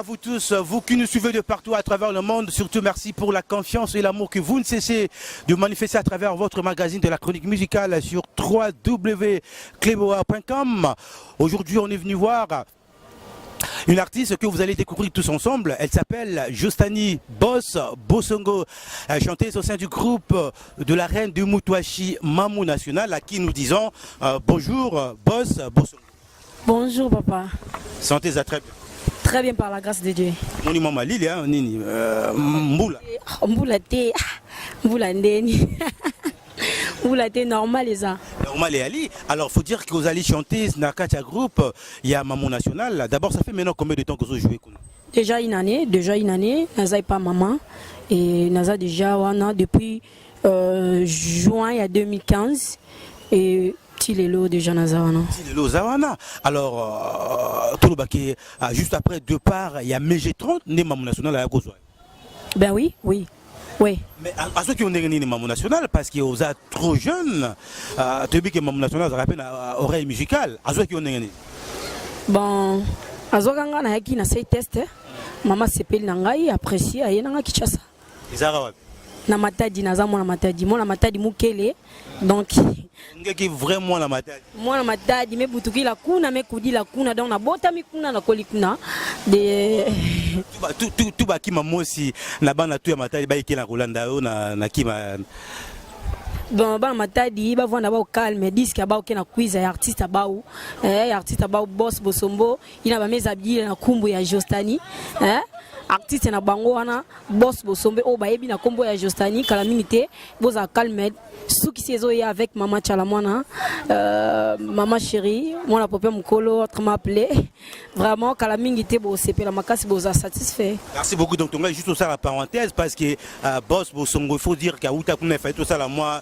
À vous tous, vous qui nous suivez de partout à travers le monde, surtout merci pour la confiance et l'amour que vous ne cessez de manifester à travers votre magazine de la chronique musicale sur www.cleboa.com. Aujourd'hui, on est venu voir une artiste que vous allez découvrir tous ensemble. Elle s'appelle Jostani Boss Bosongo, chanteuse au sein du groupe de la reine du Moutouachi Mamou National, à qui nous disons bonjour Boss Bosongo. Bonjour papa. Sentez-vous très bien. Très bien par la grâce de Dieu. Mon maman Lili, nini, mboula. Mboula té, mboula ndeni. Mboula té normal les ça. Normal et Ali. Alors faut dire que vous allez chanter Nakacha Group, il y a Maman National. D'abord ça fait maintenant combien de temps que vous jouez? Déjà une année, Naza pas maman et Naza déjà wana depuis juin il y a 2015 et Tilelo déjà Nazawana. Tilelo Zawana. Alors, tout le baquet, juste après deux parts, il y a MG30, né Mamou National à Gozoy. Ben oui. Oui. Mais à ceux qui ont gagné Mamou National, parce qu'ils sont trop jeunes, tu dis que Mamou National, ça rappelle oreille musicale. À ceux qui ont gagné. Bon, à ceux qui ont gagné, qui n'a pas testé, maman s'appelle Nangai, apprécié, et Nanga Kichasa. Na matadi naza mwana matadi mukele donc ngeki vraiment la matadi mwana matadi me butuki la kuna me kudi la kuna donc na bota mi kuna na koli kuna de tu ba kima mosi na bana tu ya matadi ba ikela kolanda yo na kima bon ba matadi ba vona ba au calme disque ba okena quiz ya artiste ba ou artiste ba Boss Bosombo ina ba mezabili na kumbu ya Jostani artiste na bango wana Boss Bosombe o bayebi na kombo ya Jostani kala minute boza calme souki sezo ya avec maman Chalamwana maman chérie mon popé mukolo autrement appelé vraiment kala minute bo sepela makasi boza satisfait. Merci beaucoup. Donc on va juste ça la parenthèse parce que Boss Bosongo il faut dire qu'Aouta kuna fait tout ça là moi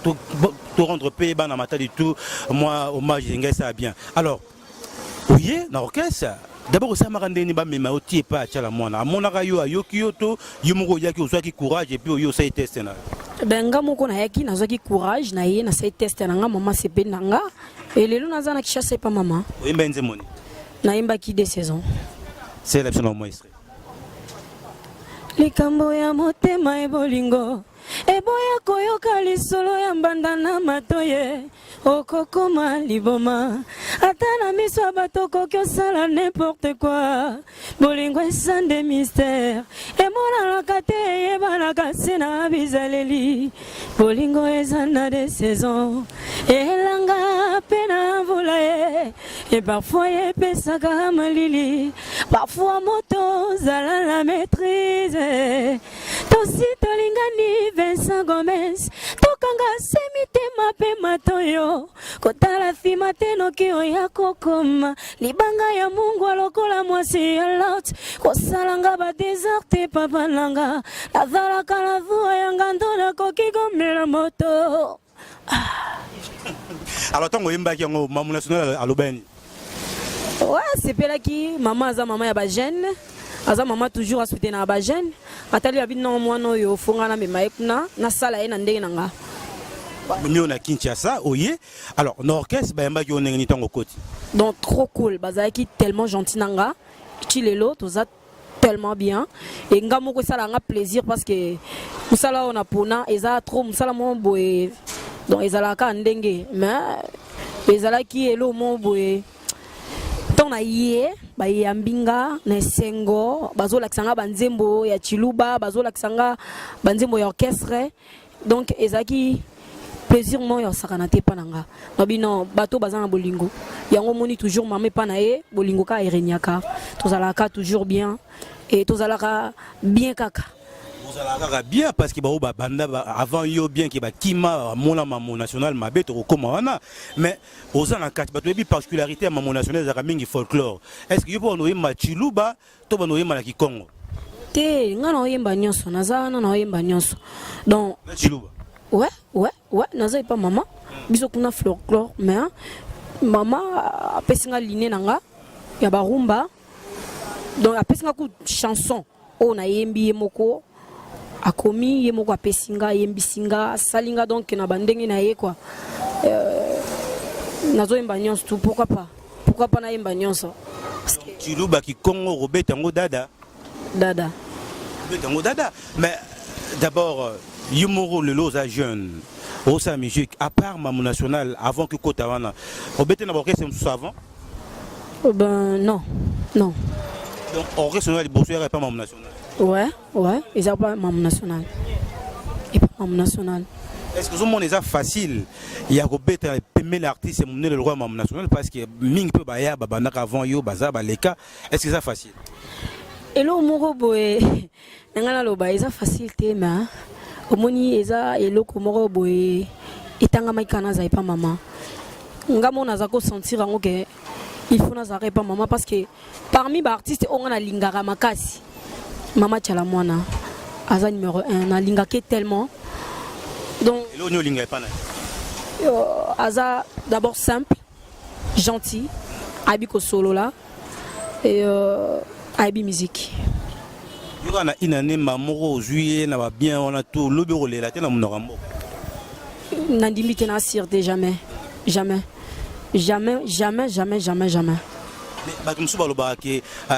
tout rendre paix dans mata du tout moi hommage ça bien. Alors oui dans l'orchestre. D'abord, ça m'a rendu ni ba mais maoti pas chala mwana. Amona kayo ayoki yoto yumugo yaki osaki courage et puis yo say test na. Benga moko na yaki nazaki courage na ye na say test na nga maman sepe nanga et lelo nazana kishasa pa maman. Oyemba nze moni. Na yemba ki de saison. C'est l'option moi extrait. Likambo ya motema ebolingo eboya koyoka lisolo ya mbanda na matoye okokoma liboma ata na miso ya bato okoki osala n'importe quoi bolingo eza nde mystère emonanaka te eyebanaka se na bizaleli bolingo eza na de saison elanga mpe na mvula ye e parfois epesaka malili parfois moto ozala na maîtrise tosi tolingani Vincent Gomez tokanga semitema pe matoyo kotala fima teno kio ya kokoma libanga ya Mungu alokola mwasi ya lot kosalanga ba déserte papa nanga avala kala vua ya ngandona kokigomela moto. Alors tant oyemba ki ngo Mamou National à Lobeni. Ouais, c'est pela ki maman za maman ya ba jeune aza maman toujours à soutenir na ba jeune atali abi non mwana yo fonga na mema ekuna na sala ye na ndenge nanga Mio na Kinshasa oye. Alors l'orchestre ba yamba ki onengeni tango koti. Donc trop cool bazaki tellement gentil nanga Chilelo toza tellement bien et nga moko sala nga plaisir parce que musala on a pona eza trop musala mo boye donc ezala ka ndenge mais ezala ki elo mo boye tona yé ba yambinga na sengo bazola kisanga banzembo ya chiluba bazola kisanga banzembo ya orchestre donc ezaki plaisir mo ya sakana te pananga babino bato bazana bolingo yango moni toujours mame pana e bolingo ka ereniaka tozalaka toujours bien et tozalaka bien kaka bien parce que avant yo bien qui ba kima mona Mamou National mabe to koma wana mais aux en quatre bato bi particularité à Mamou National za mingi folklore est-ce que yo bono yemba chiluba to bono yemba na Kikongo te ngana yemba nyonso nazana na yemba nyonso donc chiluba ouais naza pas maman biso kuna folklore mais maman apesinga liné nanga ya barumba donc apesinga ku chanson o na yembi moko akomi yemoko apesinga yembisinga salinga donc na bandenge na ye quoi nazo yemba nyonso tout pourquoi pas na yemba nyonso Chiluba qui Congo Robert Tango Dada. Dada. Robert Tango Dada. Mais d'abord, Yumoro le loza jeune. Au sa musique, à part Mamou National, avant que Kotawana. Robert Tango c'est avant? Ben non. Non. Donc, on reste sur les boursiers et pas Mamou National. Ouais, ils n'ont pas Mamou National. Et pas Mamou National. Est-ce que ce monde est facile? Il y a Robert Tango l'artiste et le roi Mamou National parce que Ming peut baya, Babanak avant Yo, Baza, Baleka. Est-ce que c'est facile? Et là, Moro Boé, Nangana Loba, c'est facile, mais Omoni, Eza, et l'eau Moro Boé, et Tanga Maïkana, Zai pas maman. Ngamo Nazako sentir en ok. Il faut n'arrêter pas maman parce que parmi les artistes on a lingara makasi maman Tchalamwana aza numéro 1 na lingake tellement donc aza d'abord simple gentil habiko solo là et habi musique yona inane mamoro juillet na ba bien on a tout lobero le la tena munorambo nandimi tena sirte jamais jamais. Jamais. Mais comme ça,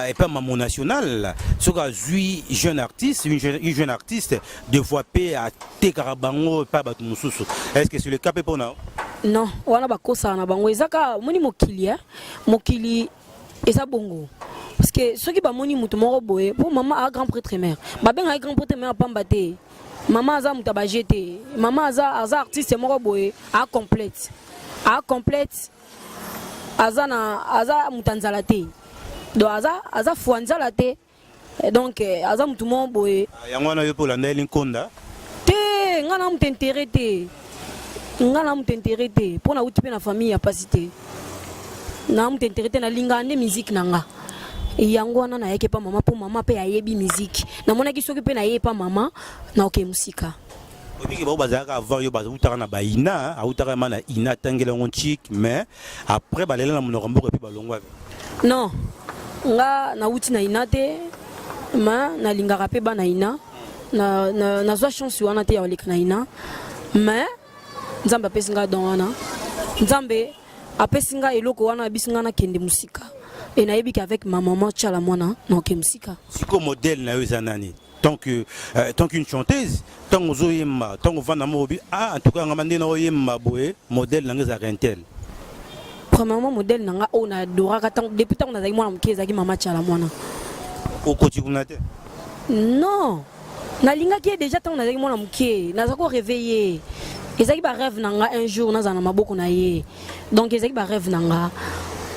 et pas Mamou National, ce qu'a joué jeune artiste, une jeune artiste, de fois paix à Tekarabango, pas Batumususu. Est-ce que c'est le cas pour nous? Non, on a pas ça na bango. Ezaka moni mokili eza bongo. Parce que ceux qui ba moni mutu moko boye pour maman a grand prêtre mère. Ba ben a grand prêtre mère pas mbaté. Maman aza muta ba jeté. Maman aza artiste moko boye a complète. Aza mutanzala te donc aza fuanzala te donc aza mutu mo boye yango na yo pola ndeli nkonda te ngana mutentere te pona uti pe na famille ya pasité na mutentere te na linga ande musique nanga yango wana na yeke pa mama po mama pe ayebi musique na mona ki soki pe na ye pa mama na oke musika. Depuis que vous avez avant, vous avez ba ina, vous avez mana ina tangela ngonchik, mais après balela na monorambo et puis balongwa. Non, nga na uti na ina te, ma na lingara pe ba na ina, na zwa chance wana te ya oleka na ina, mais nzambe apesinga don wana, nzambe apesinga eloko wana bisinga na kende musika, et na yebi qu'avec ma maman Tchalamwana na oke musika. Siko modèle na yo zanani. Tant qu'une chanteuse, tant que vous avez en tout cas, on a modèle dans les rentel. Premièrement, modèle nanga on a adoré depuis tant on a dit moi on maman Tchalamwana. Au quotidien. Non, na linga qui est déjà tant on a dit moi on n'a pas réveillé. Et ça qui va rêve nanga un jour on a zana maboko na ye. Donc ça qui va rêve nanga.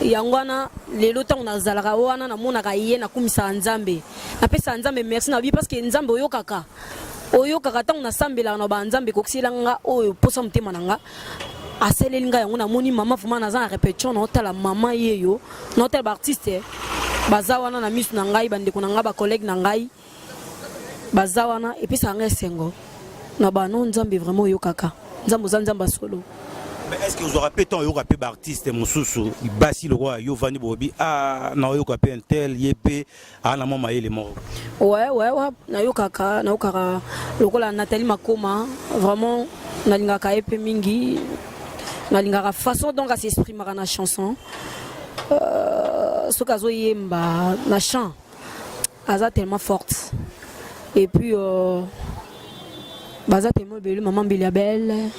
Yangwana les lots on a zalaka wana na mona ka ye na kumisa nzambe na pesa nzambe merci na bi parce que nzambe oyokaka tant na sambela na ba nzambe kokisila nga oyo posa mutema nanga aselelinga yango na moni mama fuma na za répétition na otala mama yeyo na otala ba artiste bazawana na misu na ngai bandeko na nga ba collègue na ngai bazawana et puis ça nga sengo na ba non nzambe vraiment oyokaka nzambe za nzamba solo. Mais est-ce que vous aurez pété un artiste Moussoussou, Bassi le roi, Yovani Bobi, ah, na yo kapé un tel, yépé, ah, na maman il est mort. Ouais, na yo kaka, lokola Nathalie Makoma, vraiment, na lingaka épé mingi, na lingaka façon dont elle s'exprime dans la chanson. Ce kazo yemba, na chant, aza tellement forte. Et puis, baza tellement belle, maman Biliabel.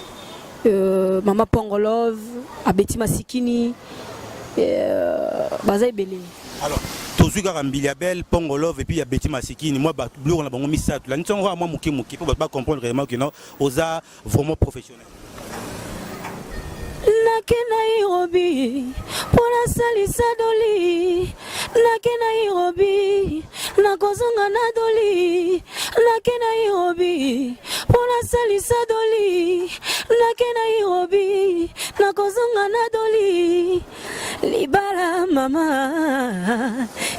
Mama Pongolov, Abeti Masikini, Bazaï Belé. Alors, Tozu Biliabel, Pongolov et puis Abeti Masikini, moi, on a mis ça. Là, nous sommes vraiment mouki pour pas comprendre réellement que nous sommes vraiment professionnels. Nakena Irobi, pour la salisa doli. Nakena Irobi, nakozonga na doli. Nakena Irobi, pour la salisa doli. Nakena Irobi, nakozonga na doli. Libala mama,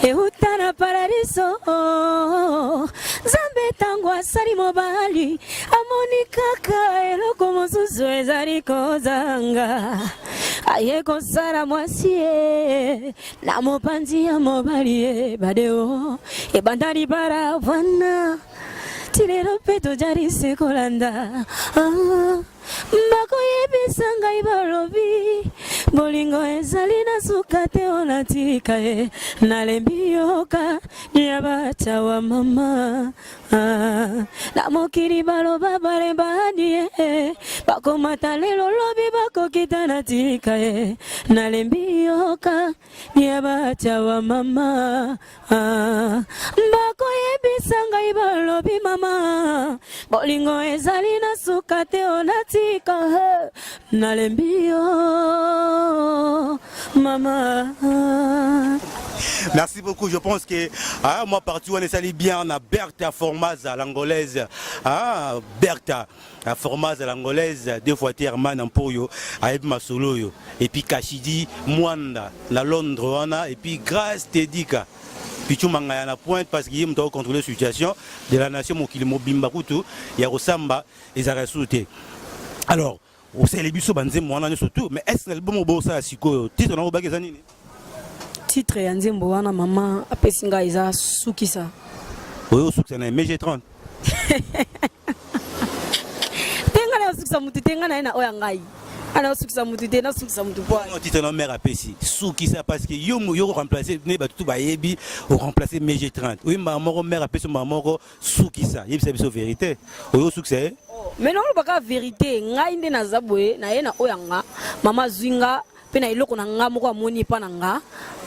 eutana paradiso. Zambe tangwa sali mobali, amoni kaka eloko mosusu ezali kozanga. Aye kosala mwasie, na mopanzi ya mobali badeo, ebandali bara wana. Tilero peto jari sekolanda. Mbako yebisanga ibalobi, bolingo ezali na sukate olatika e. nalembi yoka nyabata wa mama na mokili baloba balembani bakomata lelo lobi bakokita na tika nalembi yoka nyabata wa mama bakoyebisa ngai balobi mama bolingo ezali na suka te onatika nalembi yo mama. Merci beaucoup. Je pense que moi, partout, on est allé bien. On a Bertha Formaza, l'angolaise. Bertha Formaza, l'angolaise. Deux fois Tierman en Poyo, avec ma solo. Et puis Kashidi, Mwanda, la Londres, et puis Grace Tedika. Puis tu m'as à la pointe parce qu'il y a contrôler la situation de la nation, mon kilimo bimbakutu, il y a Rosamba et Zarasouté. Alors, au Célébiso Banzé, moi, on a surtout, mais est-ce que l'album au Bossa à Siko, titre dans le bagazani? Titre ya nzembo wana mama apesinga eza sukisa. Oyo sukisa na MG30. Tenga na sukisa mutu tenga na ina oya ngai. Ana sukisa mutu te na sukisa mutu po. Non titre na mère apesi. Sukisa parce que yo remplacer ne ba tout ba yebi o remplacer MG30. Oui maman mère apesi maman sukisa. Yebi c'est la vérité. Oyo sukisa. Mais non baka vérité ngai nde na zabwe na yena oya nga mama zwinga pe na iloko na nga moko amoni pa na nga.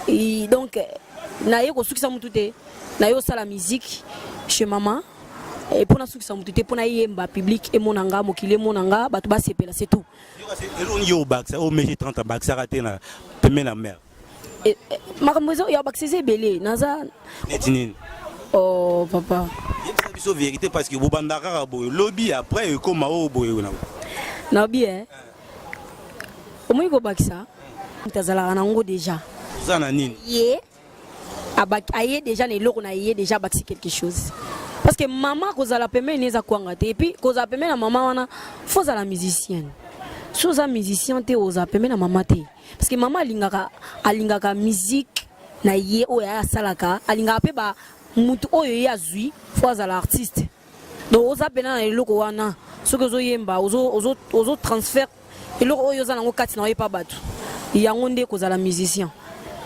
Et donc, na yeko sukisa mutute, na yo sala musique chez maman. Et pour na sukisa mutute, pour na yemba public et monanga, mokile monanga, batu ba sepela, c'est tout. Yo baksa, o meje 30 baksa raté na peme na mère. Makambozo ya bakse belé, naza. Netinin. Oh papa. C'est la vérité parce que vous bandara boy lobby après comme au boy na. Na bien. Au moins ko baksa. Tazala na ngo déjà. Yé, aye déjà les locaux na yé déjà bâti quelque chose. Parce que maman cause la peme neza kwangate et puis cause la peme na maman wana faut la musicienne. Chose à musicien te oza peme na maman te. Parce que maman alingaka musique na yé o ya salaka alingaka pe ba mutu oyo ya zui faut la artiste. Donc oza pena na les locaux wana ce que zo yemba ozo transfert et locaux oyo za na ngokati na pas batu. Yango nde cause la musicien.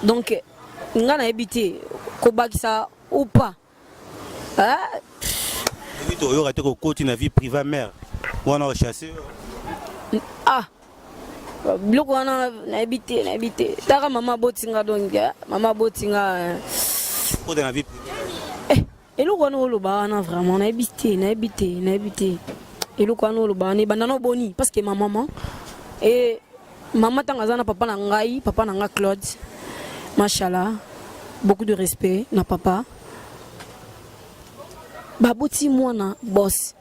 Donc, on a habité Kobakisa ou pas. Oui, tu auras été au côté de la vie privée mère. On a chassé. Ah, bloc on a habité. Tara maman botinga donc, maman botinga. Pour de la vie privée. Et le quoi nous le bas, vraiment, on a habité. Et le quoi nous le bas, on est bandano boni parce que ma maman et maman tangazana papa nangai, papa nanga Claude. Machallah, beaucoup de respect, na papa. Baboti moi na boss.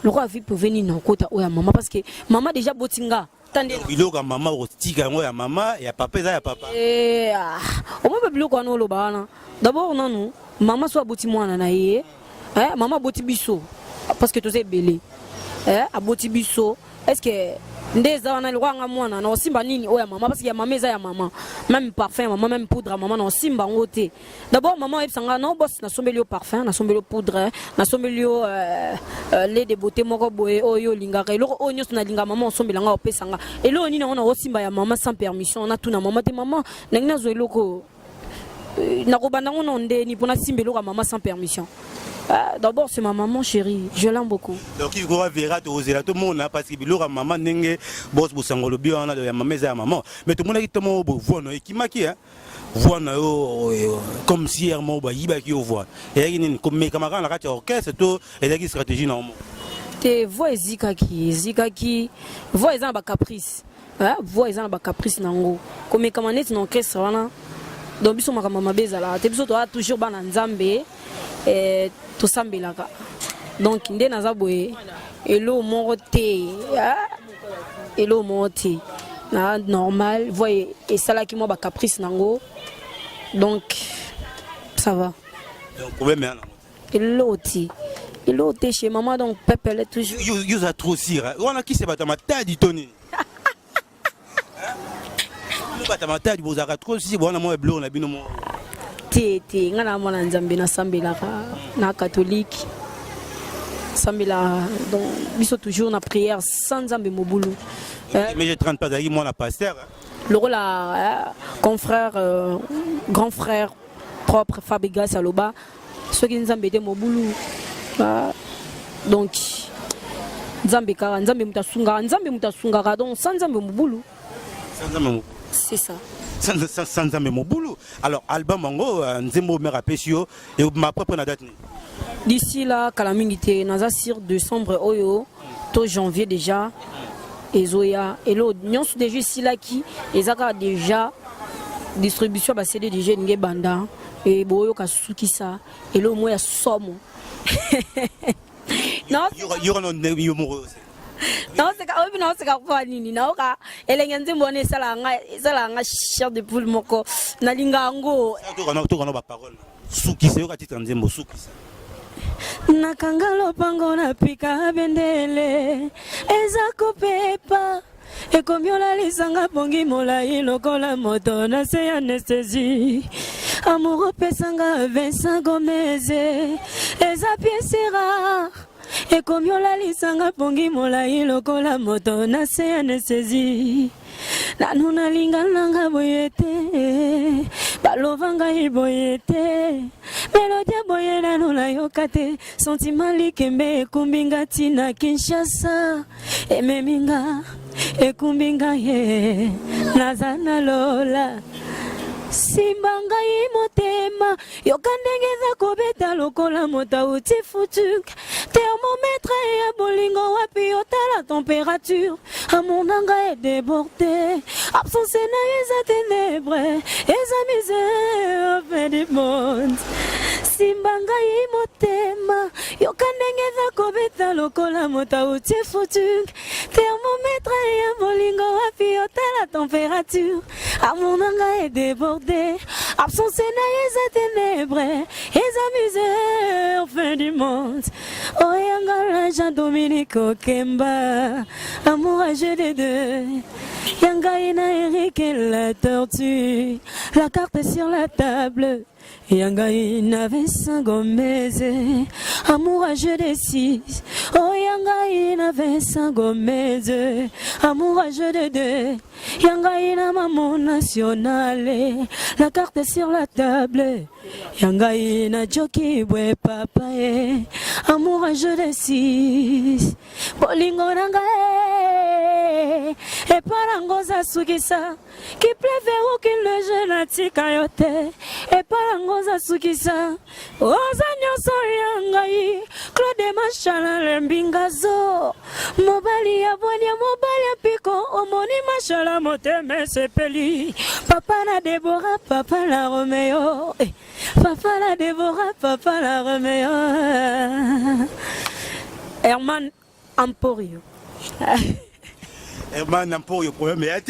Le roi vie pour venir dans côté ou ya maman parce que maman déjà botinga. Tandis il y a maman au tika ya maman et papa ça ya papa. Au moins bébé ko no lo bana. D'abord non maman soit boti moi na yé. Maman boti biso parce que tu sais belé. A boti biso. Est-ce que ndeza wana lwa nga mwana na osimba nini oya maman parce que ya maman eza ya maman même parfum maman même poudre maman na osimba ngote d'abord maman ebsanga na boss na sombeli au parfum na sombeli au poudre na sombeli au lait de beauté moko boye oyo lingaka eloko oyo nyonso na linga maman osombela nga opesanga elo nini na osimba ya maman sans permission na tuna maman te maman na zo eloko na kobanda ngono ndeni pona simbelo ka maman sans permission. D'abord c'est ma maman chérie, je l'aime beaucoup. Donc il va verra tout le monde parce que bilora maman nenge boss bosangolo bio na de maman za maman. Mais tout le monde qui tomo bo voix no ekimaki hein. Voix na comme si hermo ba yiba ki voix. Et ni comme mes camarades la kati orchestre to et la stratégie na mo. Te voix zikaki voix eza ba caprice. Voix eza ba caprice nango. Comme camarades na orchestre wana. Donc biso makamama bezala te biso to toujours bana nzambe et to sambelaka. Donc nde naza boye elo moko te elo moko te na normal voyez et ça qui moi ba caprice nango. Donc ça va. Donc problème elo te chez maman donc peuple est toujours you a trop sire. On a qui se batama tadi toni. Batamata du bozaka trop si bon moi bleu on a bino mo te ngana mona nzambe na sambela na catholique sambela donc biso toujours na prière sans nzambe mobulu mais je 30 pas d'ailleurs moi la pasteur le rôle confrère grand frère propre Fabriga Saloba ceux qui nous embêtent mobulu donc Nzambe kara Nzambe mutasunga donc sans Nzambe mobulu c'est ça sans Nzambe mobulu. Alors album mango Nzembo me rapesio et ma propre date d'ici là kalamingité naza sur décembre oyo to janvier déjà ezoya et l'autre nyonso déjà ici là qui ezaka déjà distribution ba CD déjà nge banda et boyo kasuki ça et le moya somo non non c'est pas nini na oka elenge nzembo ne sala nga chef de poule moko na lingango to kana ba parole suki se yoka titre nzembo suki nakanga lopango na pika bendele ezako pepa ekomiola lisanga pongi molai lokola moto na se anesthésie amour pesanga Vincent Gomez eza pièce rare ekomiola lisanga pongi molai lokola moto na se anesthésie nanu nalingananga boyete balovanga iboyete melodia boye nanu nayoka te sentiment likembe ekumbinga tina Kinshasa ememinga ekumbinga ye nazana lola simbanga imotema yoka ndenge eza kobeta lokola moto uti futuk thermomètre ya bolingo wapi yotala température amour nanga est débordé absence na eza ténèbre eza misère fin du monde simbanga imotema yoka ndenge eza kobeta lokola moto uti futuk thermomètre ya bolingo wapi yotala température amour nanga est débordé absence na eza ténèbre eza misère fin du monde oyanga Jean-Dominique Okemba amourageux des deux yanga ina Eric et la tortue la carte est sur la table yanga ina Vincent Gomez amourageux des six oyanga ina Vincent Gomez amourageux de deux yanga ina Maman Nationale la carte est sur la table yanga ina Joki Bwe Papa amourageux de six bolingo nanga e parangoza sukisa qui pleuve ou qui le jeune atika yote e parangoza sukisa oza nyoso yangai Claude Machala lembingazo mobali ya bonia mobali ya piko omoni Machala moteme sepeli papa na Deborah papa la Romeo papa la Deborah papa la Romeo Herman Emporio Herman Emporio problème mais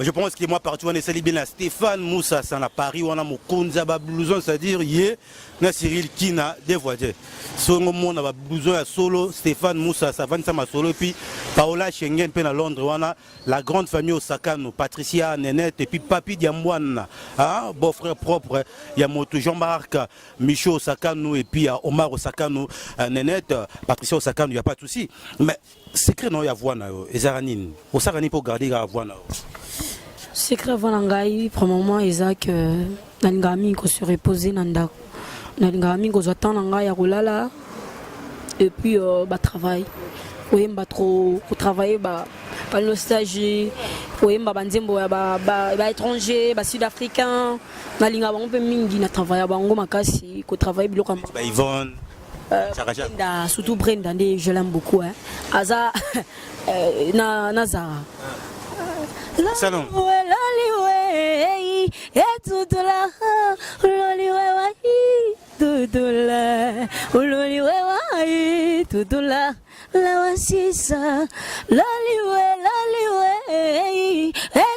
je pense que moi partout on est salué bien Stéphane Moussa ça na Paris on a mon konza ba blouson c'est-à-dire yé na Cyril Kina des voisins songo mon ba blouson à solo Stéphane Moussa ça va ma solo puis Paola Schengen pe na Londres on a la grande famille Osakano Patricia Nenette et puis Papi Diamwana hein beau frère propre Yamoto Jean-Marc Michaud Osakano et puis Omar Osakano Nenette Patricia Osakano il y a pas de souci mais secret non ya voina ezaranine osakani pour garder la voina secret voina ngai premièrement Isaac nangami ko se reposer nanda nangami ko zotana ngai ya kolala et puis ba travail oyemba trop ko travailler ba nostalgie oyemba banzembo ya ba étranger ba sud-africain nalinga bango pe mingi na travailler bango makasi ko travailler biloko ba Yvonne Brenda, surtout Brenda, je l'aime beaucoup. Hein. Aza, Nazara. Salon. La wasisa, laliwe,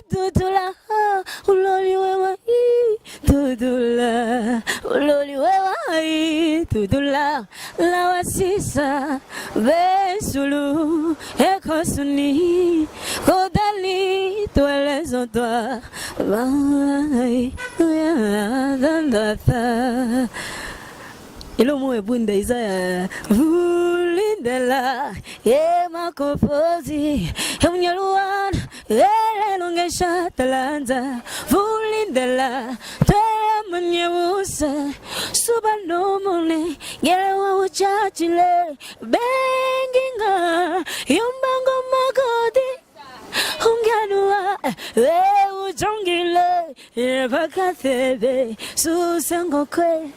tutula, uloliwe, tutula, uloliwe, tutula, la wasisa, besulu, ekosuni, kodali, toi les ontois, vai, dandata. Et le mot est bon déjà. Vulindela, et ma composi, et mon yalouan, et l'onge chatalanza. Vulindela, toi mnyeusa subalomone gelewa uchachile benginga yombango magodi unganua ujongile ebakathebe susengokwe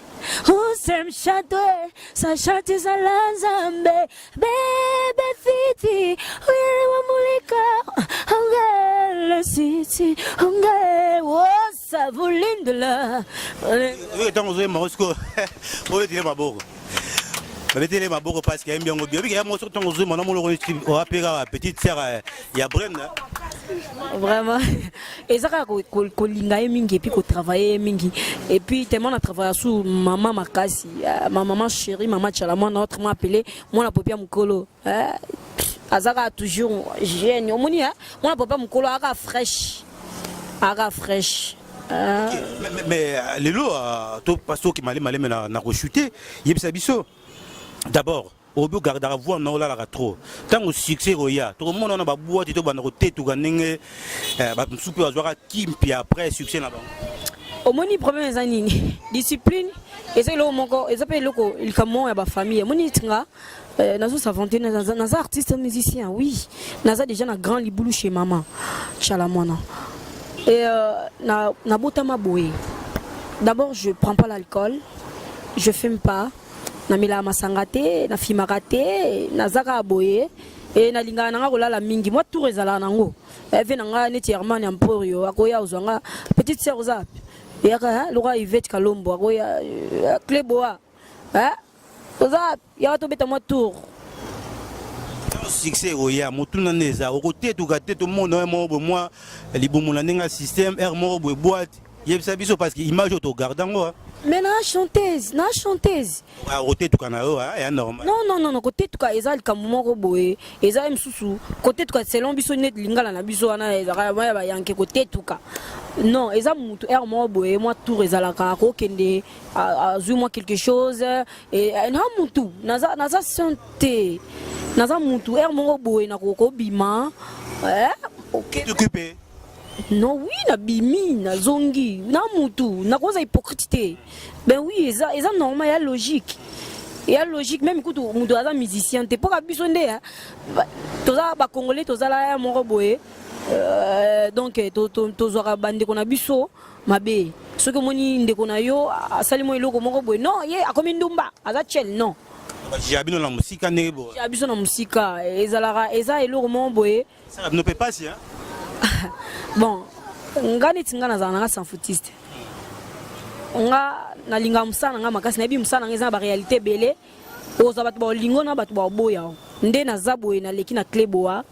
usemshadwe sashati za lanzambe bebe fiti uyerewa mulika ungele siti ungele wosa vulindula tango zoe marosko oyo tile maboko babetele maboko parce que mbiongo bio bika mo surtout tango zoe mona mo lo ko apeka petite sœur ya Brenda. Vraiment ezaka ko linga mingi et puis ko travailler mingi et puis tellement on a travaillé sous maman makasi ma maman chérie maman Chalamon notre m'a appelé moi la popia mukolo azaka toujours jeune omoni moi la popia mukolo aga fraîche mais lelo to pasto ki malé na rechuté yebisa biso d'abord obi gardera voir na olalaka trop tango succès roya to mona na baboîte to bana ko tetuka ndenge ba msupe wazwaka kimpi après succès na bango omoni problème ezanini discipline eza lo moko eza pe loko ilkamo ya ba famille moni tinga nazo savante naza artiste musicien oui naza déjà na grand libulu chez maman Chalamona et na botama boye d'abord je prends pas l'alcool je fume pas na mila masangate na fimagate na zaka boye et na linga nanga kolala mingi moi tout rezala nango eve nanga neti Herman Emporio akoya uzanga petite sœur zap yaka loka Yvette Kalombo akoya Kleboa zap ya to beta moi tour succès roya motuna neza okote to gate to mono mo moi libumuna ninga système air mo boîte yebisa biso parce que image to gardango. Mais na chanteuse côté tout canao est normal. Non côté tout cas ezal kamumoko boye ezal msusu côté tout cas selon biso net lingala na biso wana ezaka ba yanke côté tout cas non ezal mutu er mo boye moi tour ezalaka ko kende azui moi quelque chose et na mutu naza santé naza mutu er mo boye na ko bima OK t'occuper. Non oui na bimi na zongi na mutu na koza hypocrite ben oui eza normal ya logique même écoute mutu aza musicien te poka biso nde toza ba congolais toza la ya moko boye donc tozwaka bandeko na biso mabe soki omoni ndeko na yo asali mo eloko moko boye non ye akomi ndumba aza chel non jabino na musika ndenge boye jabiso na musika eza eloko moko boye ça ne peut pas si hein. Bon, ngani tingana za nanga sans foutiste. Nga na linga musana nga makasi na bi musana ngeza ba réalité belé. Oza batu ba lingo na batu ba boya. Nde na zabo na leki na Kleboa.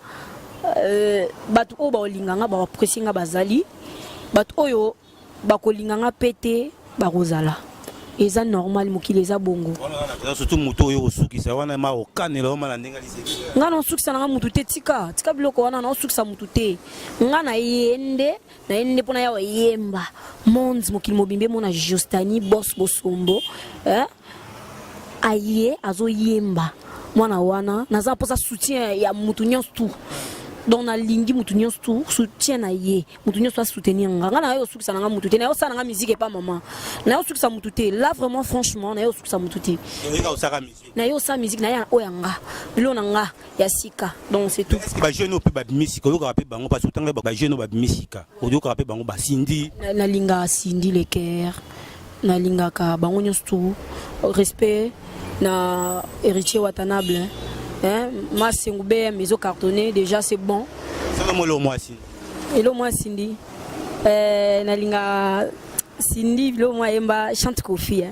Batu o ba linga nga ba apprécier nga bazali. Batu oyo ba ko linga nga pété ba rozala. Eza normal mukile za bongo. Surtout moto oyo osukisa wana ma okanela oma na ndenga liseki. Nga na sukisa na mutu te tika biloko wana na sukisa mutu te. Nga na yende pona ya yemba. Mons mukili mobimbe mona Justani boss bosombo. Aye azo yemba. Mwana wana naza posa soutien ya mutu nyonso tout. Donc na lingi mutu nyonso tout soutien na ye mutu nyonso soutenir nga na yo sukisa na mutu te na yo sa na musique pas maman na yo sukisa mutu te là vraiment franchement na yo sukisa mutu te na yo sa musique na ya oyanga bilo na nga ya sika donc c'est tout. Est-ce que ba jeune pe ba musique ko ka pe bango parce que tanga ba jeune ba musique ko ka pe bango ba Cindy na linga Cindy le cœur na linga ka bango nyonso tout respect na héritier Watanable ma singube mes os cartonnés déjà c'est bon. Ça me le moi si. Et le moi Cindy na linga Cindy le moi emba chante Kofi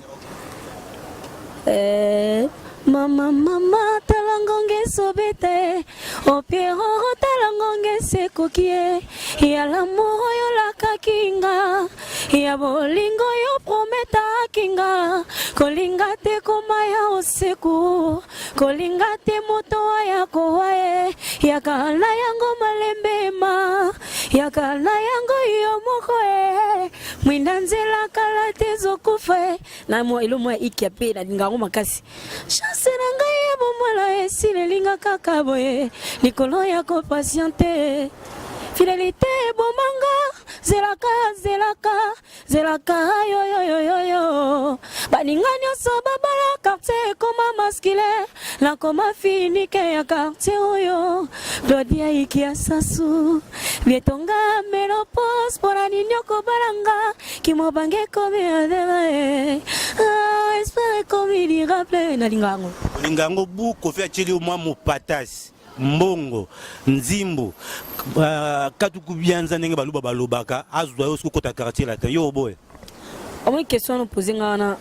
mama talangonge sobete opero talangonge sekokie ya l'amour yo la kakinga ya bolingo yo prometa kinga kolinga te koma ya oseku kolinga te moto ya kowae ya kala yango malembema ya kala yango yo moko mwinda nzela kala te zokufa na mo ilo mo ikiape na lingango makasi seranga yebo mola esile linga kaka boye likolo ya ko patiente fidélité bomanga zelaka yo yo yo yo yo baninga nyonso babala quartier koma masculin la koma finike ya quartier oyo Claudia ikia sasu vietonga menopause pora ninyoko balanga kimobange komi adema espere komi di rappel na lingango lingango buko fait chili au moins mopatas mbongo nzimbo katuku bianza ndenge baluba balobaka azwa yo siko kota quartier la yo boy une question nous poser ngana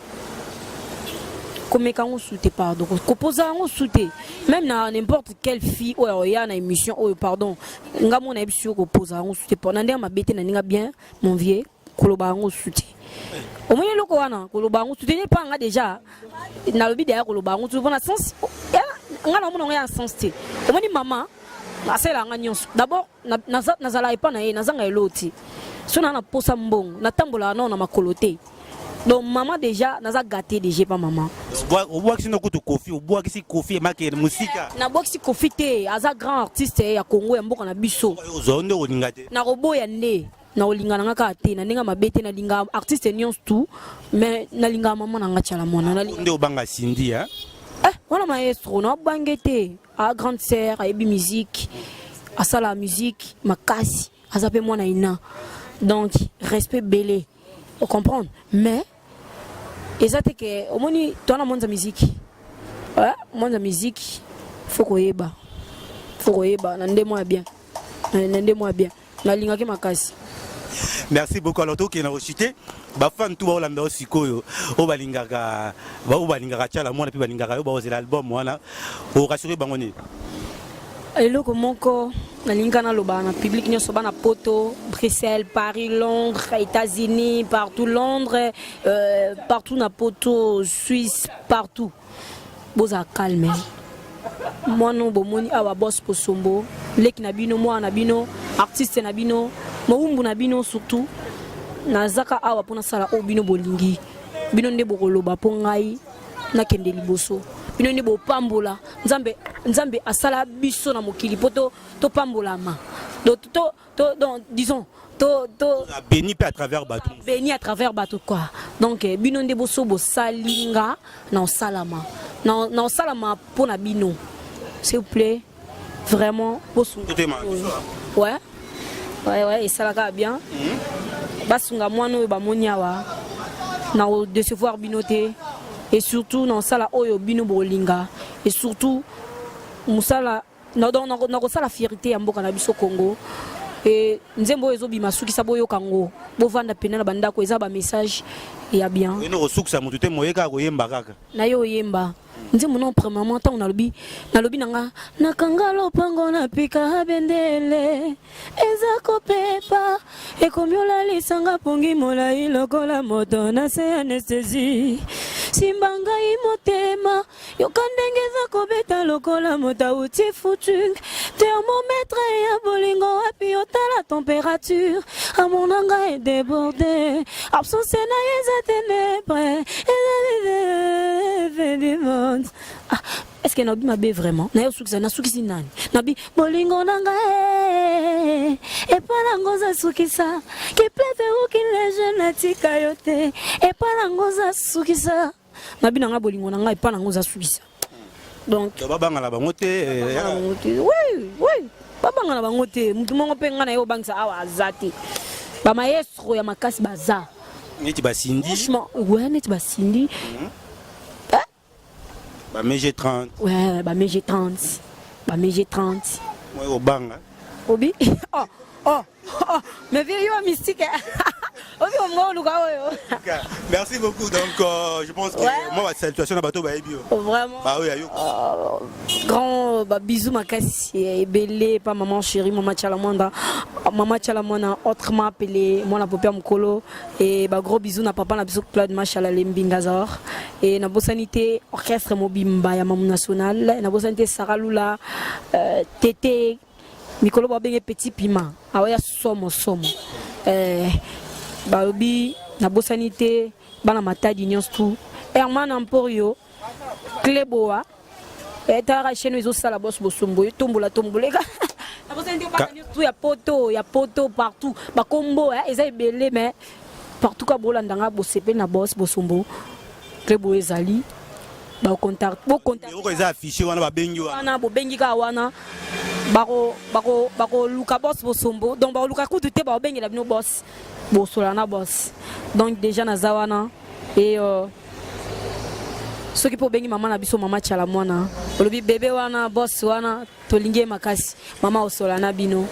comment on soute pardon ko poser on soute même na n'importe quelle fille ou ya na émission oh pardon ngamo na ebisio ko poser on soute pour ndenge mabete na ninga bien mon vieux koloba on soute au moins loko wana koloba on soute n'est pas nga déjà na lobi derrière koloba on soute bona sens ngana mo nga sens te au moins maman asela nga nyonso d'abord nazala epa na ye nazanga eloti so na posa mbongo na tambola na na makolote donc maman déjà naza gâté déjà pas maman au bois sino ko to kofi au bois si kofi make musika na bois si kofi te aza grand artiste ya Congo ya mboka na biso ozonde olinga te na roboya nde na olinga nga ka te na ninga mabete na linga artiste nyonso tout mais na linga maman na ngachala mona na nde obanga Cindy hein wana maestro na bangete a grande sœur a ebi musique a sala musique makasi azape mwana ina donc respect belé on comprend mais exacte que au moni toi na monde musique ouais monde musique faut koyeba na ndemo bien na linga ke makasi. Merci beaucoup. Alors, tout qui est rechuté, bafan tout ba lamba osikoyo, o balingaka chala mwana pe balingaka yo ba oze l'album wana, o rassurer bangoni. Eloko moko na linga na loba na public nyoso bana poto, Bruxelles, Paris, Londres, États-Unis, partout Londres, partout na poto, Suisse, partout. Boza calme. Moi non bomoni awa boss posombo, leki na bino moi na bino, artiste na bino. Maumbu na bino surtout nazaka awa pona sala o bino bolingi bino nde bokoloba po ngai na kende liboso bino nde bopambola nzambe asala biso na mokili poto to pambolama donc disons to béni à travers bateau quoi donc bino nde boso bosalinga na osalama na osalama pona bino s'il vous plaît vraiment boso ouais et ça la bien basunga mwana oyo bamoni awa na décevoir binoté et surtout dans sala oyo bino bolinga et surtout musala na kosala fierté ya mboka na biso Congo et nzembo ezo bima suki sabo yo kango bovanda pena na bandako eza ba message ya bien eno kosukisa mutu te moyeka koyemba kaka na yo yemba nzembo non premièrement tant nalobi nanga nakanga lopango na pika bendele ezako pepa ekomiola lisanga pongi molai lokola moto na se anesthésie simbanga imotema yokandengeza kobeta lokola mota uti foutu thermomètre ya bolingo api ota la température amonanga est débordé absence na yeza ténèbres ah, est-ce que nabi mabe vraiment na yo sukisa na sukisi nani nabi bolingo nanga e para ngoza sukisa ki préfère ki les jeunes tika yote e para ngoza sukisa nabi nanga bolingo nanga e para ngoza sukisa donc babanga la bango te oui babanga la bango te mutu mongo pe ngana yo bangisa awa azati ba maestro ya makasi baza neti ba Cindy franchement ouais neti ba Cindy ba MG30 ouais ba MG30 ouais au banga obi oh mais vieux mystique obi on luka oyo merci beaucoup donc je pense que moi la salutation na bato ba ebio vraiment bah oui ayo grand bisous makasi ebele pa maman chérie maman Chalamanda autrement appelé mon popia mukolo et ba gros bisous na papa na biso Claude Machala Lembingazor et na bosanité orchestre mobimba ya maman national na bosanité Saralula tété Mikolo babenge petit piment awaya somo baobi na bosanité bana matadi nyonso tout Herman Emporio Cleboa etara chaîne ezo sala boss bosombo tombola Il y a poto partout. Ba combo, ils ont belé, mais partout quand Bolandanga, Bosepe, na boss, Bosombo, très beau ezali. Ba contact, bo contact. Ils ont affiché, on a bengi wana, bo bengi ka wana. Bako luka boss Bosombo. Donc ba luka kutu te ba bengi la bino boss. Bosolana boss. Donc déjà na zawana et ceux qui pour bengi maman na biso maman tchala mwana. Olobi bébé wana boss wana tolinge makasi. Maman osolana bino.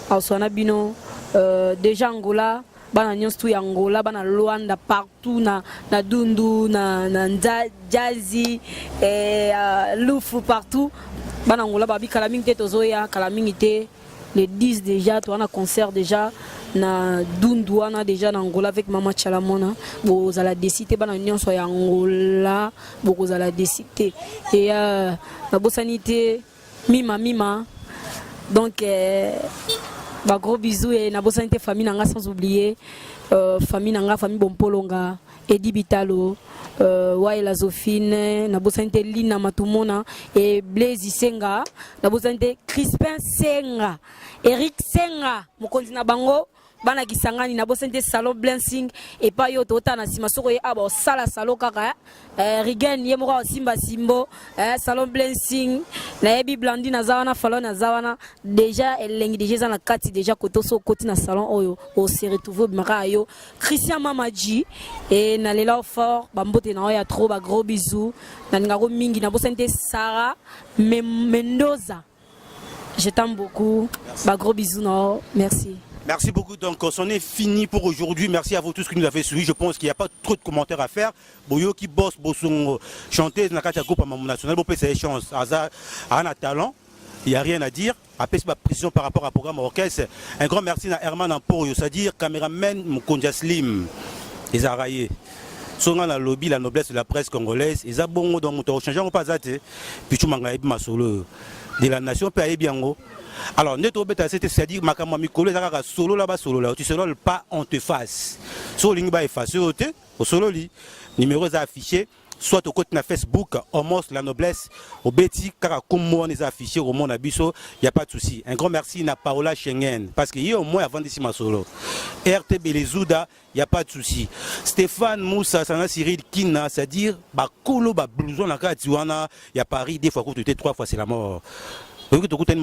Osolana bino déjà Angola bana nyonso tu ya Angola bana Luanda partout na Dundu na Jazzy et Lufu partout bana Angola babi kalaming te tozoya kalaming te le 10 déjà tu as un concert déjà na Dundu wana déjà na Angola avec maman Chalamona bo za la décité bana nyonso ya Angola bo za la décité et na bosanité mima donc bah gros bisous et na bosanité famille nanga sans oublier famille nanga famille Bompolonga Edi Bitalo Waila Zofine na bosanité Lina Matumona et Blaise Senga na bosanité Crispin Senga Eric Senga mokonzi na bango bana kisangani na bosanité salon blessing et pas yo tota na sima soko aba sala salo kaka Rigen yemoko simba simbo salon blessing na ebi blandi na zawana falon na zawana déjà elengi déjà na kati déjà kotoso koti na salon oyo o se retrouver maka yo Christian Mamaji et na lela fort bambote na ya trop ba gros bisous na ngaro mingi na bosanité Sarah Mendoza je t'aime beaucoup ba gros bisous non merci. Merci beaucoup. Donc, c'en est fini pour aujourd'hui. Merci à vous tous qui nous avez suivis. Je pense qu'il n'y a pas trop de commentaires à faire. Boyo qui bosse, bossong, chanter, Nakacha Groupe à Mamou National, bon, c'est chance. Aza, a un talent. Il n'y a rien à dire. Après, c'est ma précision par rapport au programme orchestre. Un grand merci à Herman Amporio, c'est-à-dire caméraman Mkonja Slim, les Araillés. Songa la lobby, la noblesse de la presse congolaise. Ils ont bon dans mon tour. Changeons pas ça. Puis tu m'as ma solo de la nation peut aller bien haut. Alors, c'est-à-dire que Mikolo solo là-bas, solo là. Tu ne pas, on te fasse. Sur le link, effacer au solo li. Numéro affiché, soit au côté de Facebook, Homos, la noblesse, au Betty, car comme on est affiché au monde Abisso, il n'y a pas de souci. Un grand merci à Paola Schengen, parce qu'il y a au moins avant d'ici ma solo. RTB les Zouda, il n'y a pas de souci. Stéphane Moussa, Sana Cyril Kina, c'est-à-dire, Kolo, blouson, la Katiwana, il y a Paris, des fois, 3 fois, c'est la mort. Vous avez tout le